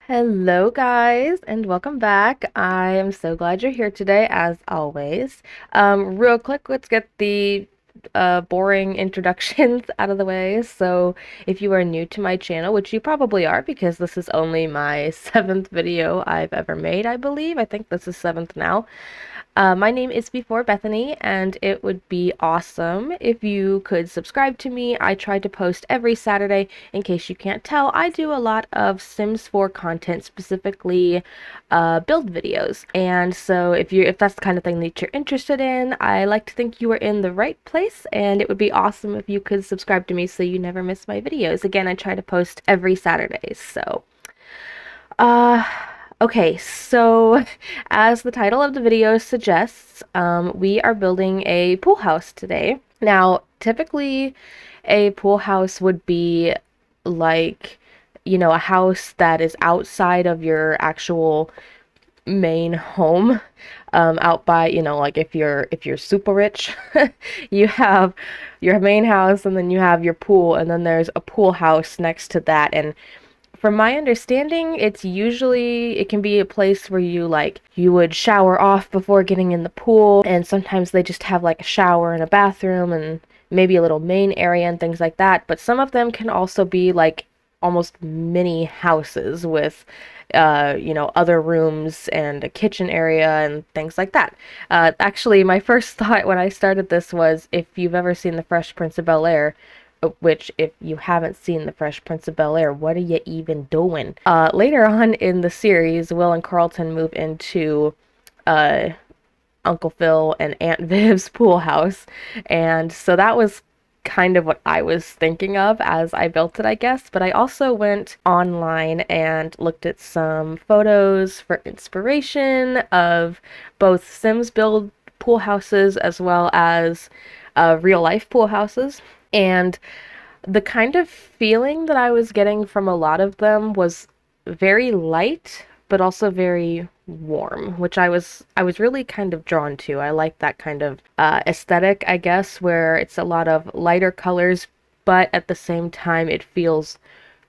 Hello, guys, and welcome back. I am so glad you're here today, as always. Real quick, let's get the boring introductions out of the way. So, if you are new to my channel, which you probably are because this is only my seventh video I've ever made, I believe. I think this is seventh now. My name is Before Bethany, and it would be awesome if you could subscribe to me. I try to post every Saturday. In case you can't tell, I do a lot of Sims 4 content, specifically build videos. And so if that's the kind of thing that you're interested in, I like to think you are in the right place, and it would be awesome if you could subscribe to me so you never miss my videos. Again, I try to post every Saturday, so uh, okay, so as the title of the video suggests, we are building a pool house today. Now, typically, a pool house would be like, a house that is outside of your actual main home, out by, like if you're super rich, you have your main house and then you have your pool and then there's a pool house next to that. And from my understanding, it can be a place where you would shower off before getting in the pool, and sometimes they just have like a shower and a bathroom and maybe a little main area and things like that. But some of them can also be like almost mini houses with other rooms and a kitchen area and things like that. Actually, my first thought when I started this was, if you've ever seen The Fresh Prince of Bel-Air, which, if you haven't seen The Fresh Prince of Bel-Air, what are you even doing? Later on in the series, Will and Carlton move into uh, Uncle Phil and Aunt Viv's pool house, and so that was kind of what I was thinking of as I built it, I guess. But I also went online and looked at some photos for inspiration of both Sims build pool houses as well as real life pool houses. And the kind of feeling that I was getting from a lot of them was very light, but also very warm, which I was really kind of drawn to. I like that kind of aesthetic, I guess, where it's a lot of lighter colors, but at the same time it feels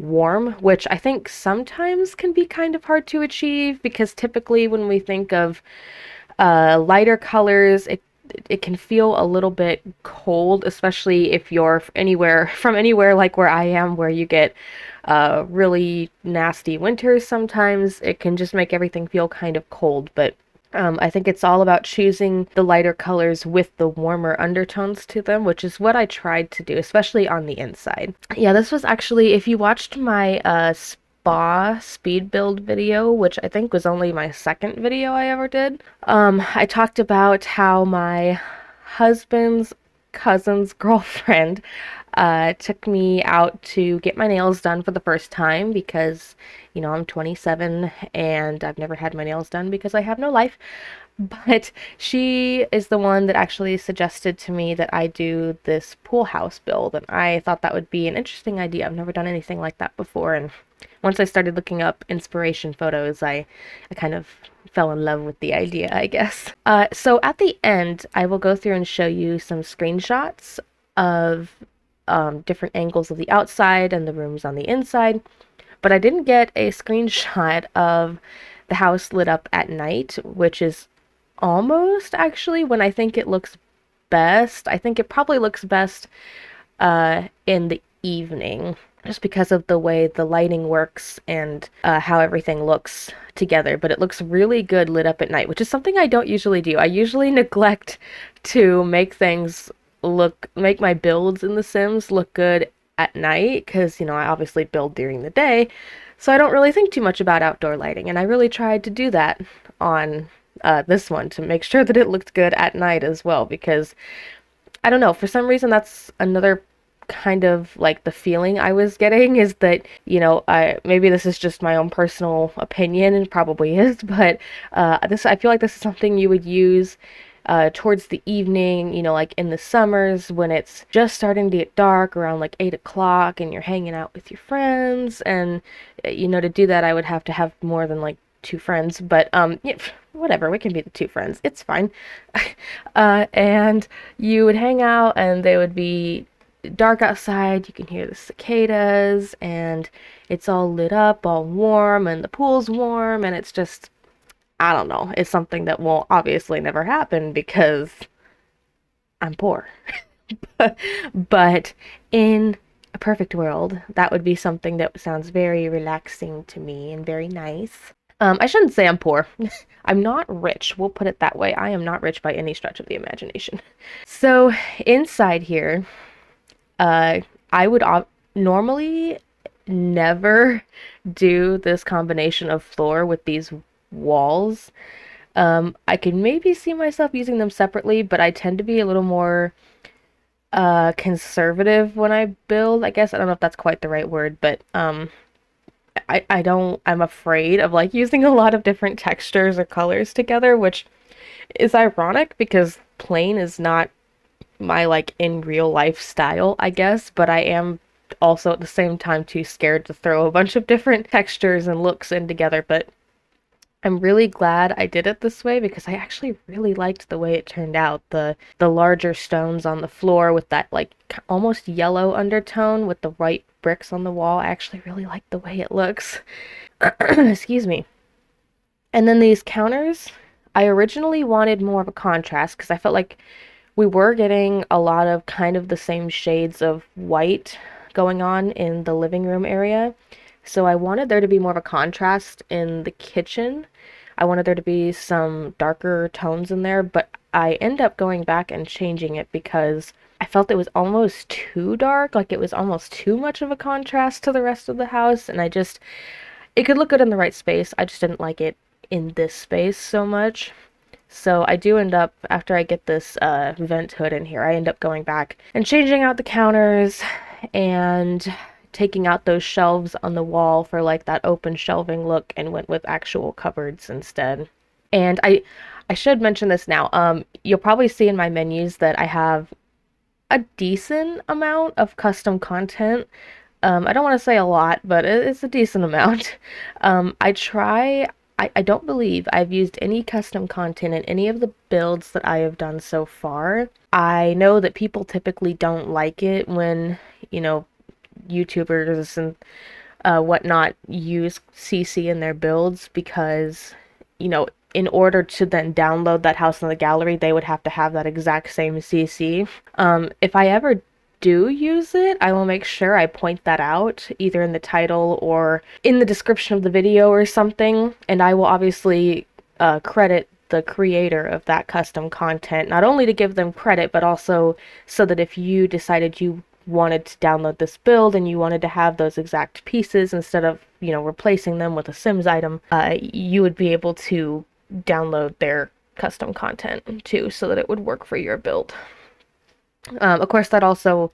warm, which I think sometimes can be kind of hard to achieve because typically when we think of lighter colors, it can feel a little bit cold, especially if you're anywhere like where I am, where you get really nasty winters sometimes. It can just make everything feel kind of cold, but I think it's all about choosing the lighter colors with the warmer undertones to them, which is what I tried to do, especially on the inside. Yeah, this was actually, if you watched my spa speed build video, which I think was only my second video I ever did, I talked about how my husband's cousin's girlfriend took me out to get my nails done for the first time because, I'm 27 and I've never had my nails done because I have no life. But she is the one that actually suggested to me that I do this pool house build, and I thought that would be an interesting idea. I've never done anything like that before, and once I started looking up inspiration photos, I kind of fell in love with the idea, I guess. So at the end, I will go through and show you some screenshots of different angles of the outside and the rooms on the inside, but I didn't get a screenshot of the house lit up at night, which is almost actually when I think it looks best. I think it probably looks best in the evening, just because of the way the lighting works and how everything looks together. But it looks really good lit up at night, which is something I don't usually do. I usually neglect to make my builds in The Sims look good at night because, I obviously build during the day. So I don't really think too much about outdoor lighting, and I really tried to do that on this one to make sure that it looked good at night as well, because I don't know, for some reason that's another kind of like the feeling I was getting is that, maybe this is just my own personal opinion and probably is, but I feel like this is something you would use towards the evening, like in the summers when it's just starting to get dark around like 8 o'clock and you're hanging out with your friends. And, to do that, I would have to have more than like two friends, but yeah, whatever, we can be the two friends, it's fine. And you would hang out and they would be dark outside, you can hear the cicadas, and it's all lit up, all warm, and the pool's warm, and it's just, I don't know. It's something that will obviously never happen because I'm poor. But in a perfect world, that would be something that sounds very relaxing to me and very nice. I shouldn't say I'm poor. I'm not rich. We'll put it that way. I am not rich by any stretch of the imagination. So inside here, uh, I would normally never do this combination of floor with these walls. I can maybe see myself using them separately, but I tend to be a little more conservative when I build. I guess I don't know if that's quite the right word, but I don't, I'm afraid of like using a lot of different textures or colors together, which is ironic because plain is not my like in real life style, I guess, but I am also at the same time too scared to throw a bunch of different textures and looks in together, but I'm really glad I did it this way because I actually really liked the way it turned out. The larger stones on the floor with that like almost yellow undertone with the white bricks on the wall. I actually really like the way it looks. Excuse me. And then these counters, I originally wanted more of a contrast because I felt like we were getting a lot of kind of the same shades of white going on in the living room area. So I wanted there to be more of a contrast in the kitchen. I wanted there to be some darker tones in there, but I end up going back and changing it because I felt it was almost too dark, like it was almost too much of a contrast to the rest of the house, and it could look good in the right space. I just didn't like it in this space so much. So I do end up, after I get this vent hood in here, I end up going back and changing out the counters and taking out those shelves on the wall for like that open shelving look and went with actual cupboards instead. And I should mention this now. You'll probably see in my menus that I have a decent amount of custom content. I don't want to say a lot, but it's a decent amount. I try, I don't believe I've used any custom content in any of the builds that I have done so far. I know that people typically don't like it when, you know, YouTubers and whatnot use CC in their builds because, you know, in order to then download that house in the gallery, they would have to have that exact same CC. If I ever do use it, I will make sure I point that out either in the title or in the description of the video or something, and I will obviously credit the creator of that custom content, not only to give them credit, but also so that if you decided you wanted to download this build and you wanted to have those exact pieces instead of, you know, replacing them with a Sims item, you would be able to download their custom content too so that it would work for your build. Of course, that also,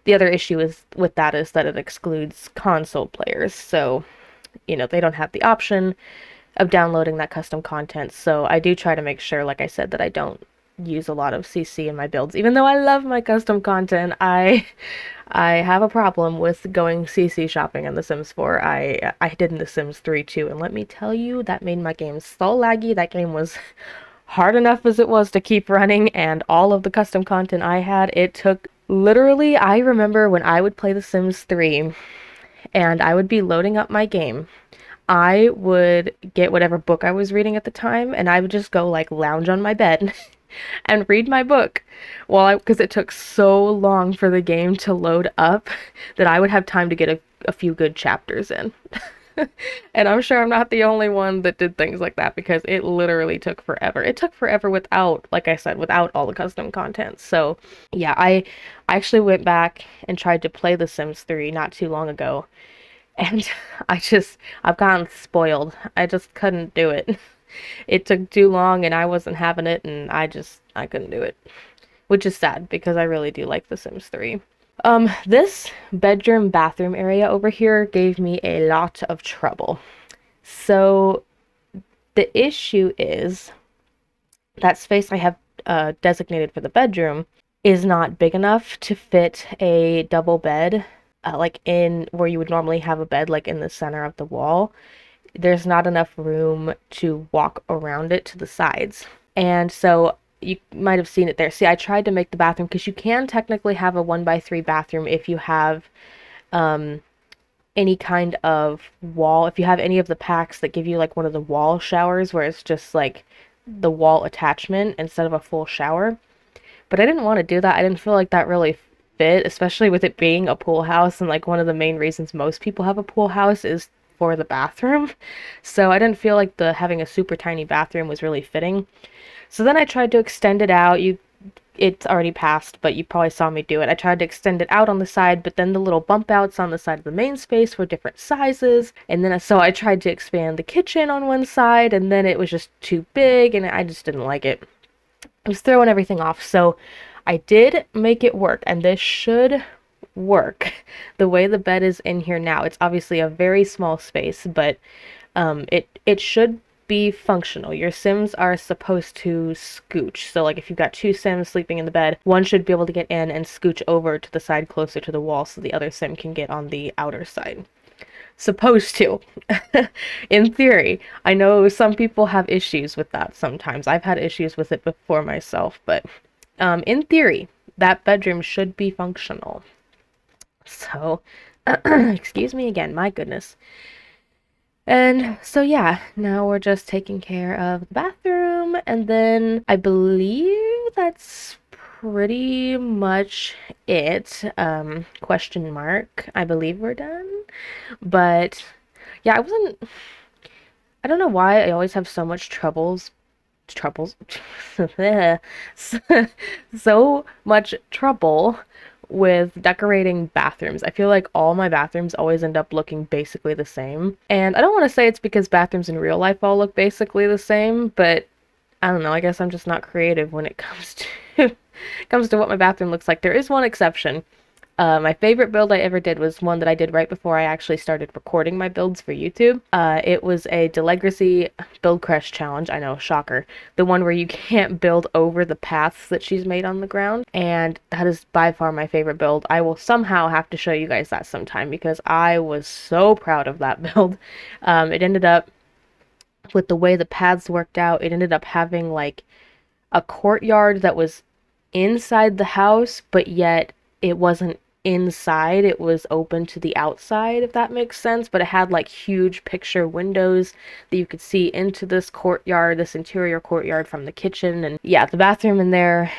the other issue is with that is that it excludes console players, so, you know, they don't have the option of downloading that custom content, so I do try to make sure, like I said, that I don't use a lot of CC in my builds. Even though I love my custom content, I have a problem with going CC shopping in The Sims 4. I did in The Sims 3 too, and let me tell you, that made my game so laggy. That game was hard enough as it was to keep running, and all of the custom content I had, it took literally, I remember when I would play The Sims 3 and I would be loading up my game, I would get whatever book I was reading at the time and I would just go like lounge on my bed and read my book because it took so long for the game to load up that I would have time to get a few good chapters in. And I'm sure I'm not the only one that did things like that because it literally took forever. It took forever without, like I said, without all the custom content. So yeah, I actually went back and tried to play The Sims 3 not too long ago. And I've gotten spoiled. I just couldn't do it. It took too long and I wasn't having it and I couldn't do it. Which is sad because I really do like The Sims 3. This bedroom bathroom area over here gave me a lot of trouble. So the issue is that space I have designated for the bedroom is not big enough to fit a double bed, like in where you would normally have a bed, like in the center of the wall. There's not enough room to walk around it to the sides. And so you might have seen it there. See, I tried to make the bathroom because you can technically have a 1x3 bathroom if you have um, any kind of wall. If you have any of the packs that give you like one of the wall showers where it's just like the wall attachment instead of a full shower. But I didn't want to do that. I didn't feel like that really fit, especially with it being a pool house. And like one of the main reasons most people have a pool house is for the bathroom. So I didn't feel like the having a super tiny bathroom was really fitting. So then I tried to extend it out. It's already passed, but you probably saw me do it. I tried to extend it out on the side, but then the little bump outs on the side of the main space were different sizes. And then so I tried to expand the kitchen on one side, and then it was just too big, and I just didn't like it. I was throwing everything off. So I did make it work, and this should work. The way the bed is in here now, it's obviously a very small space, but it should be functional. Your Sims are supposed to scooch. So like if you've got two Sims sleeping in the bed, one should be able to get in and scooch over to the side closer to the wall so the other Sim can get on the outer side. Supposed to. In theory. I know some people have issues with that sometimes. I've had issues with it before myself, but in theory, that bedroom should be functional. So, excuse me again, my goodness. And so, yeah, now we're just taking care of the bathroom, and then I believe that's pretty much it. Question mark. I believe we're done. But yeah, I don't know why I always have so much troubles, so much trouble with decorating bathrooms. I feel like all my bathrooms always end up looking basically the same. And I don't want to say it's because bathrooms in real life all look basically the same, but I don't know, I guess I'm just not creative when it comes to comes to what my bathroom looks like. There is one exception. My favorite build I ever did was one that I did right before I actually started recording my builds for YouTube. It was a Delegracy Build Crush challenge. I know, shocker. The one where you can't build over the paths that she's made on the ground. And that is by far my favorite build. I will somehow have to show you guys that sometime because I was so proud of that build. It ended up, with the way the paths worked out, it ended up having like a courtyard that was inside the house, but yet it wasn't inside, it was open to the outside, if that makes sense. But it had like huge picture windows that you could see into this courtyard, this interior courtyard from the kitchen. And yeah, the bathroom in there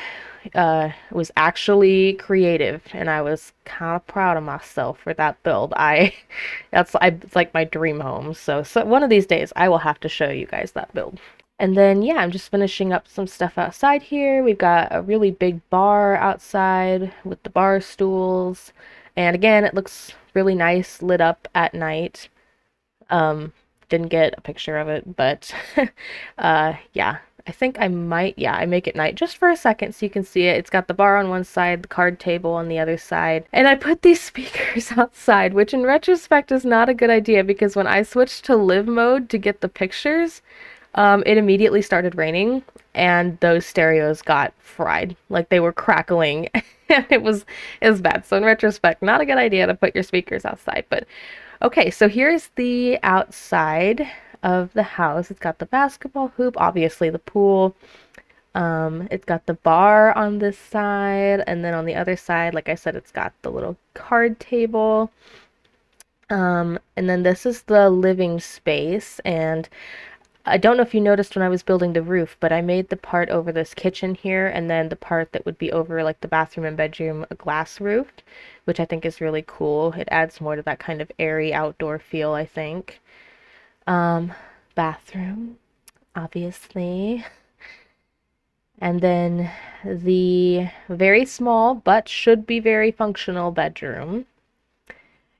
was actually creative, and I was kind of proud of myself for that build. It's like my dream home. So one of these days I will have to show you guys that build. And then, yeah, I'm just finishing up some stuff outside here. We've got a really big bar outside with the bar stools. And again, it looks really nice lit up at night. Didn't get a picture of it, but yeah, I think I might, yeah, I make it night just for a second so you can see it. It's got the bar on one side, the card table on the other side. And I put these speakers outside, which in retrospect is not a good idea because when I switched to live mode to get the pictures, it immediately started raining and those stereos got fried. Like they were crackling and it was bad. So in retrospect, not a good idea to put your speakers outside. But okay, so here's the outside of the house. It's got the basketball hoop, obviously the pool. It's got the bar on this side, and then on the other side, like I said, it's got the little card table. And then this is the living space, and I don't know if you noticed when I was building the roof, but I made the part over this kitchen here, and then the part that would be over like the bathroom and bedroom a glass roof, which I think is really cool. It adds more to that kind of airy outdoor feel, I think. Bathroom, obviously. And then the very small but should be very functional bedroom.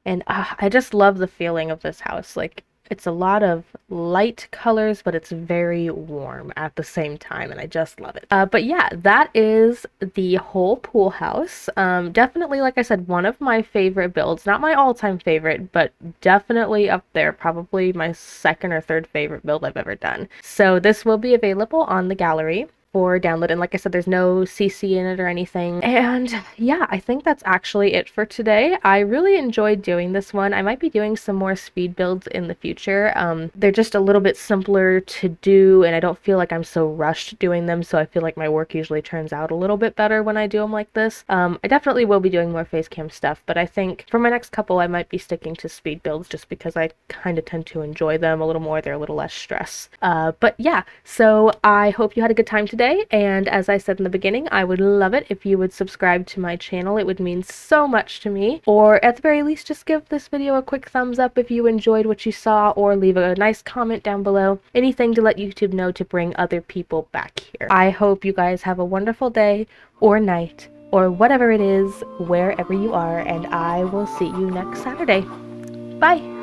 And I just love the feeling of this house. Like, it's a lot of light colors, but it's very warm at the same time, and I just love it. But yeah, that is the whole pool house. Definitely, like I said, one of my favorite builds. Not my all-time favorite, but definitely up there. Probably my second or third favorite build I've ever done. So this will be available on the gallery. for download. And like I said, there's no CC in it or anything. And yeah, I think that's actually it for today. I really enjoyed doing this one. I might be doing some more speed builds in the future. They're just a little bit simpler to do, and I don't feel like I'm so rushed doing them, so I feel like my work usually turns out a little bit better when I do them like this. I definitely will be doing more face cam stuff, but I think for my next couple I might be sticking to speed builds just because I kind of tend to enjoy them a little more. They're a little less stress. But yeah, so I hope you had a good time today, and as I said in the beginning, I would love it if you would subscribe to my channel. It would mean so much to me, or at the very least just give this video a quick thumbs up if you enjoyed what you saw, or leave a nice comment down below. Anything to let YouTube know to bring other people back here. I hope you guys have a wonderful day or night or whatever it is wherever you are, and I will see you next Saturday. Bye!